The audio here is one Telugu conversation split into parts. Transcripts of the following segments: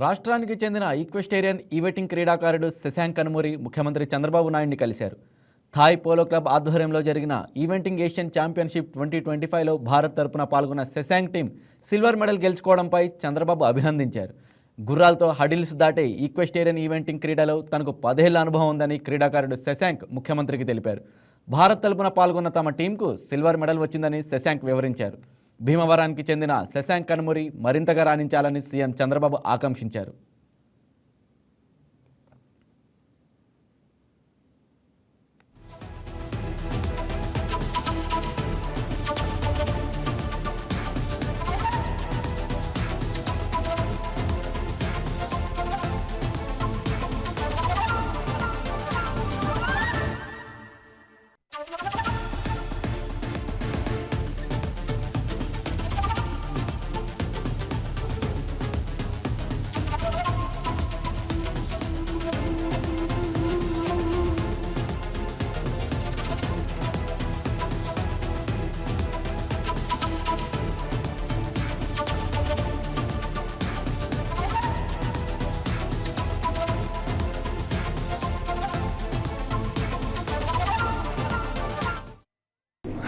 రాష్ట్రానికి చెందిన ఈక్వెస్టేరియన్ ఈవెంటింగ్ క్రీడాకారుడు శశాంక్ కనుమూరి ముఖ్యమంత్రి చంద్రబాబు నాయుడిని కలిశారు. థాయ్ పోలో క్లబ్ ఆధ్వర్యంలో జరిగిన ఈవెంటింగ్ ఏషియన్ ఛాంపియన్షిప్ 2025లో భారత్ తరపున పాల్గొన్న శశాంక్ టీం సిల్వర్ మెడల్ గెలుచుకోవడంపై చంద్రబాబు అభినందించారు. గుర్రాలతో హడిల్స్ దాటే ఈక్వెస్టేరియన్ ఈవెంటింగ్ క్రీడలో తనకు 10 ఏళ్ల అనుభవం ఉందని క్రీడాకారుడు శశాంక్ ముఖ్యమంత్రికి తెలిపారు. భారత్ తరపున పాల్గొన్న తమ టీంకు సిల్వర్ మెడల్ వచ్చిందని శశాంక్ వివరించారు. భీమవరానికి చెందిన శశాంక్ కనుమూరి మరింతగా రాణించాలని సీఎం చంద్రబాబు ఆకాంక్షించారు.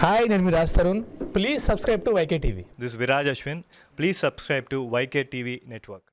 Hi, నేను మీ Raj Tarun. Please subscribe to YK TV. This is Viraj Ashwin. Please subscribe to YK TV Network.